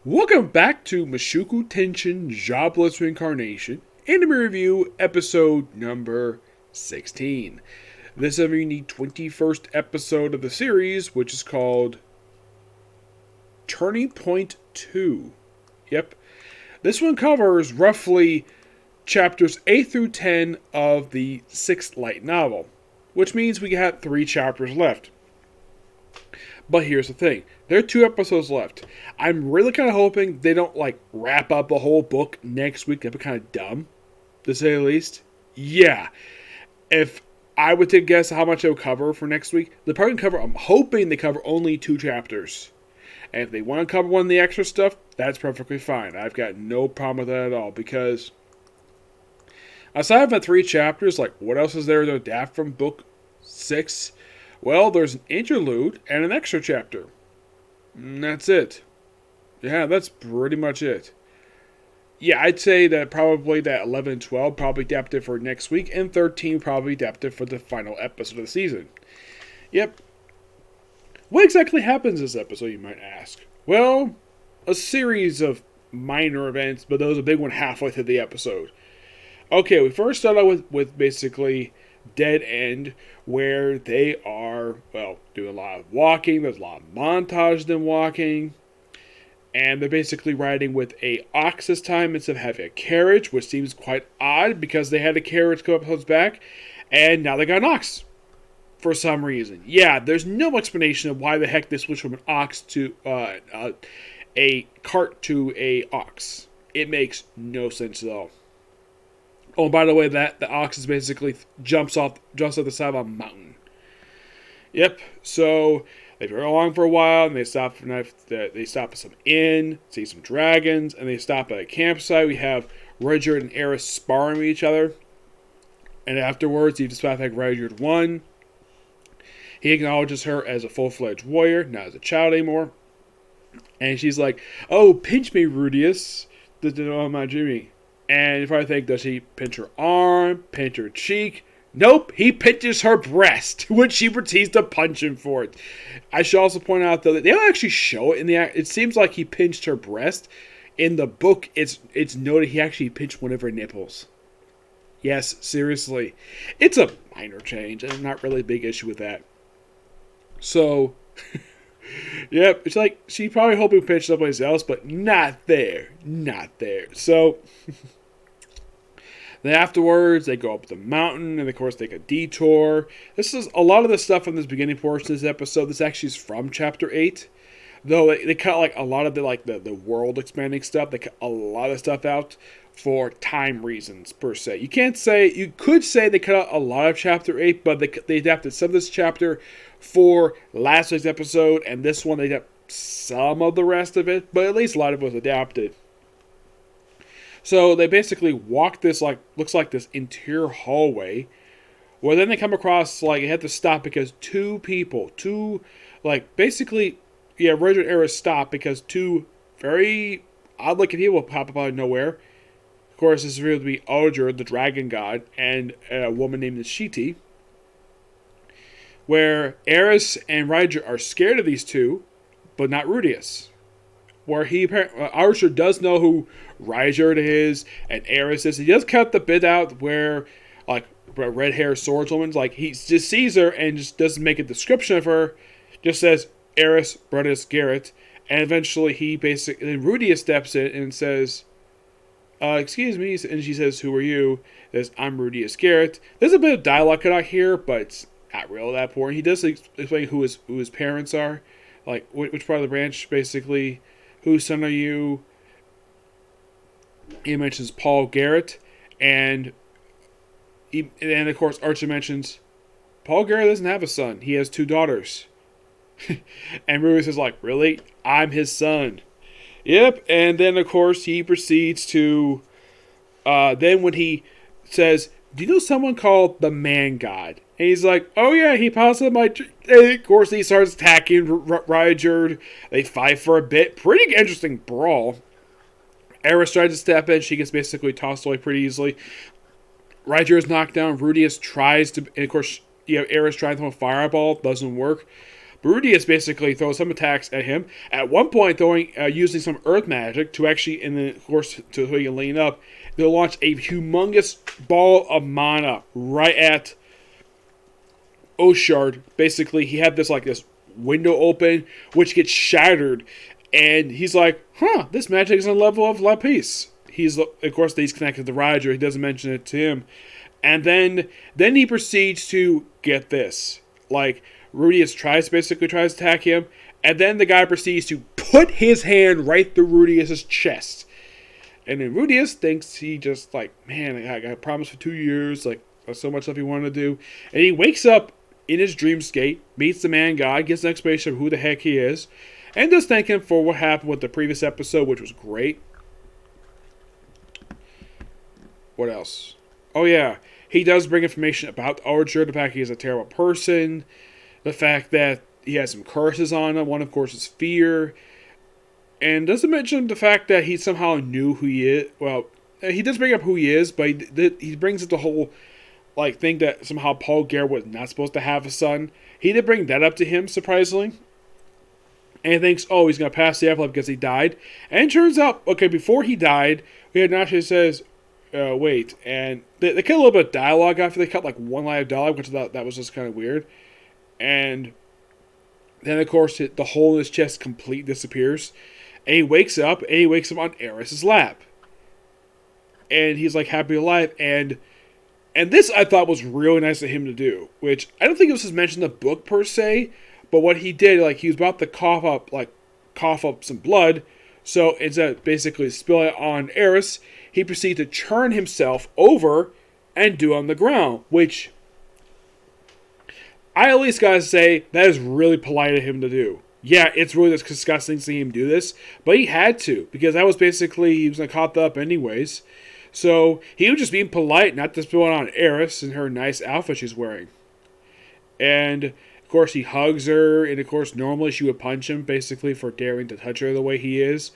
Welcome back to Mushoku Tensei Jobless Reincarnation, anime review episode number 16. This is the 21st episode of the series, which is called Turning Point 2. Yep. This one covers roughly chapters 8 through 10 of the 6th light novel, which means we have 3 chapters left. But here's the thing. There are 2 episodes left. I'm really kind of hoping they don't, wrap up the whole book next week. That'd be kind of dumb, to say the least. Yeah. If I would take a guess how much they'll cover for next week, I'm hoping they cover only 2 chapters. And if they want to cover one of the extra stuff, that's perfectly fine. I've got no problem with that at all, because aside from the 3 chapters, what else is there to adapt from book 6? Well, there's an interlude and an extra chapter. And that's it. Yeah, that's pretty much it. Yeah, I'd say that probably that 11 and 12 probably adapted for next week, and 13 probably adapted for the final episode of the season. Yep. What exactly happens this episode, you might ask? Well, a series of minor events, but there was a big one halfway through the episode. Okay, we first start out with basically Dead End, where they are, doing a lot of walking. There's a lot of montage of them walking. And they're basically riding with a ox this time instead of having a carriage, which seems quite odd because they had a carriage a couple episodes back, and now they got an ox for some reason. Yeah, there's no explanation of why the heck they switched from an ox to a cart to a ox. It makes no sense at all. Oh, by the way, that the ox is basically jumps off the side of a mountain. Yep. So they've been along for a while, and they stop at some inn, see some dragons, and they stop at a campsite. We have Rudyard and Eris sparring with each other, and afterwards, he just like Rudyard won. He acknowledges her as a full-fledged warrior, not as a child anymore. And she's like, "Oh, pinch me, Rudius. My Jimmy." And you probably think, does he pinch her arm, pinch her cheek? Nope, he pinches her breast, which she proceeds to punch him for it. I should also point out, though, that they don't actually show it in the act. It seems like he pinched her breast. In the book, it's noted he actually pinched one of her nipples. Yes, seriously. It's a minor change, and not really a big issue with that. So, yep, it's like she probably hoping to pinch someplace else, but not there. Not there. So, then afterwards, they go up the mountain, and of course, take a detour. This is a lot of the stuff from this beginning portion of this episode. This actually is from chapter 8. Though they cut a lot of the world expanding stuff. They cut a lot of stuff out for time reasons, per se. You could say they cut out a lot of chapter 8, but they adapted some of this chapter for last week's episode, and this one they adapted some of the rest of it, but at least a lot of it was adapted. So they basically walk this, looks like this interior hallway, where then they come across, they have to stop because basically, Roger and Eris stop because 2 very odd-looking people pop up out of nowhere. Of course, this is revealed to be Alger, the dragon god, and a woman named Nishiti, where Eris and Ryder are scared of these 2, but not Rudius. Where Archer does know who Ryder is and Eris is. He does cut the bit out where, red hair swordswoman, he just sees her and just doesn't make a description of her. Just says, Eris, Brutus, Garrett. And eventually then Rudius steps in and says, excuse me. And she says, who are you? Says, I'm Rudius Garrett. There's a bit of dialogue cut out here, but it's not real at that point. He does explain who his parents are. Which part of the branch, basically. Whose son are you? He mentions Paul Garrett. And of course, Archer mentions, Paul Garrett doesn't have a son. He has 2 daughters. And Rudius is like, really? I'm his son. Yep. And then, of course, he proceeds to... then when he says, do you know someone called the Man God? And he's like, oh yeah, he possibly might... And of course, he starts attacking Ryder. They fight for a bit. Pretty interesting brawl. Eris tries to step in. She gets basically tossed away pretty easily. Ryder is knocked down. Rudius tries to... And of course, Eris tries to throw a fireball. Doesn't work. Rudius basically throws some attacks at him. At one point, using some earth magic to actually, and then of course to so he can lean up, they'll launch a humongous ball of mana right at Oshard. Basically, he had this window open, which gets shattered, and he's like, "Huh, this magic is on the level of Lapis." He's connected to Ryder. He doesn't mention it to him, and then he proceeds to get this. Rudius tries to attack him, and then the guy proceeds to put his hand right through Rudius's chest. And then Rudius thinks he just man, I got promised for 2 years, there's so much stuff he wanted to do. And he wakes up in his dreamscape, meets the man guy, gets an explanation of who the heck he is, and does thank him for what happened with the previous episode, which was great. What else? Oh yeah, he does bring information about Archer, the fact he is a terrible person, the fact that he has some curses on him. One, of course, is fear. And doesn't mention the fact that he somehow knew who he is. Well, he does bring up who he is, but he brings up the whole thing that somehow Paul Garrett was not supposed to have a son. He did bring that up to him, surprisingly. And he thinks, oh, he's going to pass the afterlife because he died. And it turns out, okay, before he died, we had Nashi says, wait. And they cut a little bit of dialogue after they cut one line of dialogue, which I thought that was just kind of weird. And then, of course, the hole in his chest completely disappears. And he wakes up, on Eris's lap. And he's happy alive. And this I thought was really nice of him to do, which I don't think it was mentioned in the book per se, but what he did, he was about to cough up some blood. So instead of basically spilling it on Eris, he proceeded to turn himself over and do it on the ground, which I at least gotta say, that is really polite of him to do. Yeah, it's really just disgusting seeing him do this, but he had to, because that was basically, he was going to cough up anyways. So, he was just being polite, not just putting on Eris and her nice outfit she's wearing. And, of course, he hugs her, and of course, normally she would punch him, basically, for daring to touch her the way he is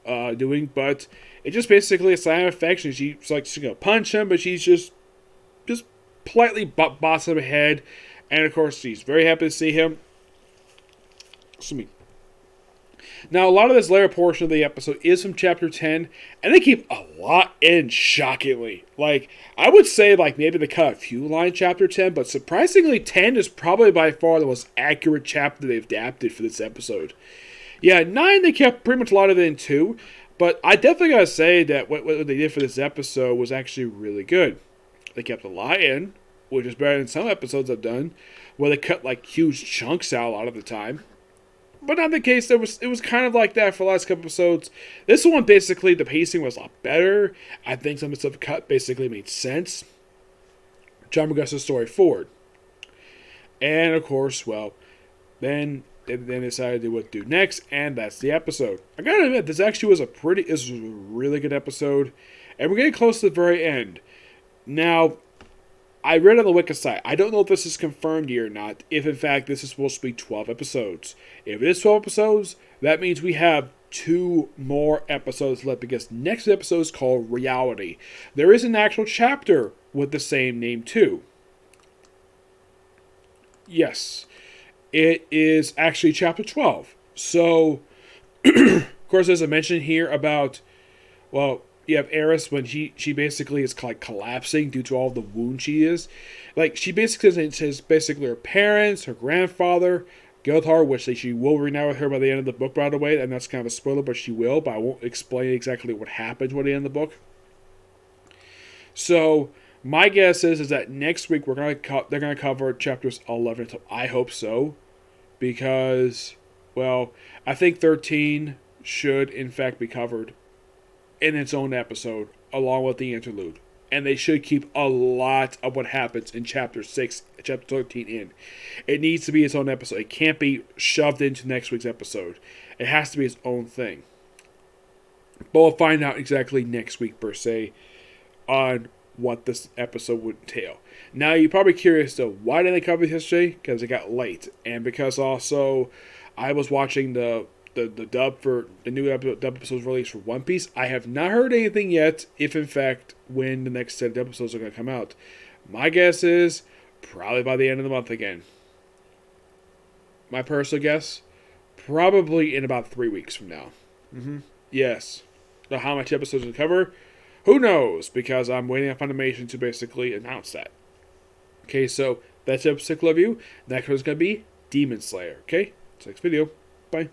doing, but it's just basically a sign of affection. She's going to punch him, but she's just politely boss him ahead. And, of course, she's very happy to see him. Excuse me. Now, a lot of this later portion of the episode is from Chapter 10, and they keep a lot in, shockingly. I would say, maybe they cut a few lines Chapter 10, but surprisingly, 10 is probably by far the most accurate chapter they've adapted for this episode. Yeah, 9, they kept pretty much a lot of it in, too, but I definitely gotta say that what they did for this episode was actually really good. They kept a lot in, which is better than some episodes I've done, where they cut huge chunks out a lot of the time. But not the case. It was kind of like that for the last couple episodes. This one, basically, the pacing was a lot better. I think some of the stuff cut basically made sense. John progressed story forward. And, of course, well, then they decided to what to do next, and that's the episode. I gotta admit, this was a really good episode, and we're getting close to the very end. Now, I read on the Wiki site. I don't know if this is confirmed here or not, if in fact this is supposed to be 12 episodes. If it is 12 episodes, that means we have 2 more episodes left, because next episode is called Reality. There is an actual chapter with the same name too. Yes, it is actually chapter 12. So, of course, there's a mention here about, well, you have Eris when she basically is collapsing due to all the wounds she is. She basically says her parents, her grandfather, Gilthar, which she will reunite with her by the end of the book, by the way, and that's kind of a spoiler, but she will, but I won't explain exactly what happens by the end of the book. So, my guess is that next week they're going to cover chapters 11, I hope so, because, well, I think 13 should in fact be covered in its own episode, along with the interlude. And they should keep a lot of what happens in chapter 13 in. It needs to be its own episode. It can't be shoved into next week's episode. It has to be its own thing. But we'll find out exactly next week, per se, on what this episode would entail. Now, you're probably curious, though, why didn't they cover history? Because it got late. And because also, I was watching the dub for the new dub episodes released for One Piece. I have not heard anything yet, if in fact, when the next set of episodes are going to come out. My guess is probably by the end of the month again. my personal guess, probably in about 3 weeks from now. Yes. Now, how much episodes to cover? Who knows? Because I'm waiting on Funimation to basically announce that. Okay, so that's episode review. Next one's going to be Demon Slayer. Okay? Next video. Bye.